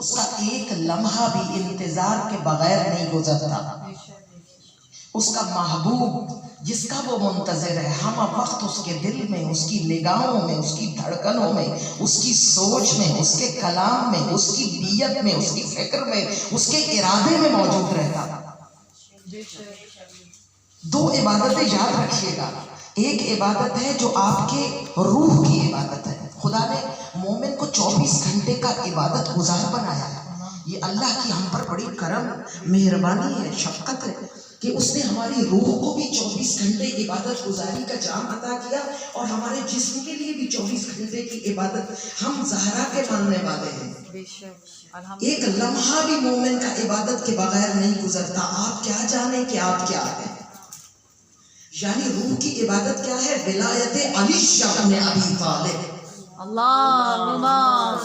اس کا ایک لمحہ بھی انتظار کے بغیر نہیں گزرتا۔ اس کا محبوب جس کا وہ منتظر ہے، ہم وقت اس کے دل میں، اس کی نگاہوں میں، اس کی دھڑکنوں میں، اس کی سوچ میں، اس کے کلام میں، اس کی نیت میں، اس کی فکر میں، اس کے ارادے میں موجود رہتا۔ دو عبادتیں یاد رکھیے گا، ایک عبادت ہے جو آپ کے روح کی عبادت ہے۔ خدا نے مومن کو 24 گھنٹے کا عبادت گزار بنایا ہے۔ یہ اللہ کی ہم پر بڑی کرم، مہربانی ہے، شفقت ہے کہ اس نے ہماری روح کو بھی 24 گھنٹے عبادت گزاری کا جام عطا کیا، اور ہمارے جسم کے لیے بھی 24 گھنٹے کی عبادت۔ ہم زہرا کے ماننے والے ہیں، ایک لمحہ بھی مومن کا عبادت کے بغیر نہیں گزرتا۔ آپ کیا جانیں کہ آپ کیا ہیں، یعنی روح کی عبادت کیا ہے؟ ولایت علی ابن ابی طالب۔ اللہم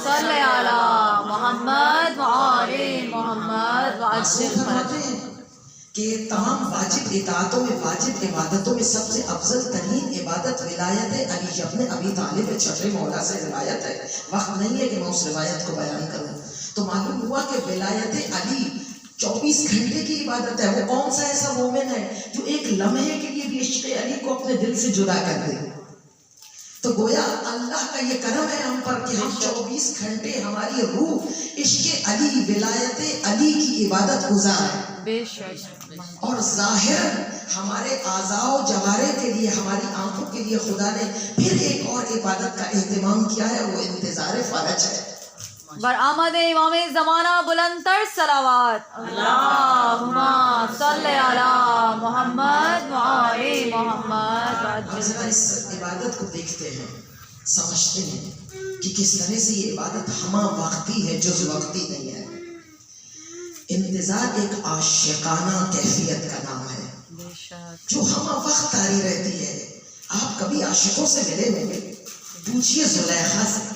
صلی علی محمد وآل محمد فرماتے ہیں کہ تمام واجب اطاعتوں میں، واجب عبادتوں میں سب سے افضل ترین عبادت ولایت علی ابن ابی طالب ہے۔ چھٹے مولا سے روایت ہے، وقت نہیں ہے کہ میں اس روایت کو بیان کروں۔ تو معلوم ہوا کہ ولایت علی 24 گھنٹے کی عبادت ہے۔ وہ کون سا ایسا مومن ہے جو ایک لمحے کے لیے بھی عشق علی کو اپنے دل سے جدا کر دے؟ تو گویا اللہ کا یہ کرم ہے ہم پر کہ ہم 24 گھنٹے ہماری روح عشق علی، ولایت علی کی عبادت گزارے، اور ظاہر ہمارے اعضاء و جوارح کے لیے، ہماری آنکھوں کے لیے خدا نے پھر ایک اور عبادت کا اہتمام کیا ہے، وہ انتظار فرج ہے۔ برآمد امام زمانہ بلند تر صلوات، اللہم صلی علی محمد وآل محمد۔ ہم ذرا اس عبادت کو دیکھتے ہیں، سمجھتے ہیں کہ کس طرح سے یہ عبادت ہمہ وقتی ہے، جز وقتی نہیں ہے۔ انتظار ایک عاشقانہ کیفیت کا نام ہے جو ہمہ وقت طاری رہتی ہے۔ آپ کبھی عاشقوں سے ملے ہوں گے، پوچھئے زلیخا سے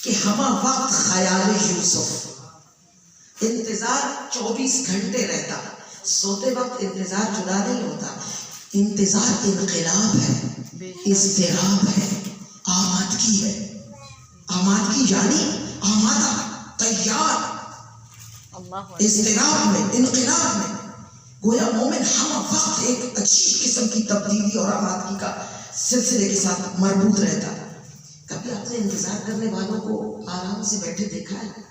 کہ ہمہ وقت خیال یوسف، انتظار 24 گھنٹے رہتا، سوتے وقت انتظار جدا نہیں ہوتا۔ انتظار انقلاب ہے، اضطراب ہے، آمادگی ہے۔ آمادگی یعنی آمادہ، تیار، اضطراب میں، انقلاب میں۔ گویا مومن ہم وقت ایک عجیب قسم کی تبدیلی اور آمادگی کا سلسلے کے ساتھ مربوط رہتا ہے۔ کبھی آپ نے انتظار کرنے والوں کو آرام سے بیٹھے دیکھا ہے؟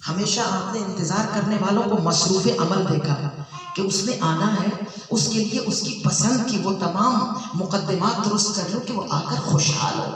ہمیشہ آپ نے انتظار کرنے والوں کو مصروف عمل دیکھا ہے کہ اس نے آنا ہے، اس کے لیے اس کی پسند کی وہ تمام مقدمات درست کر لو کہ وہ آ کر خوشحال ہو۔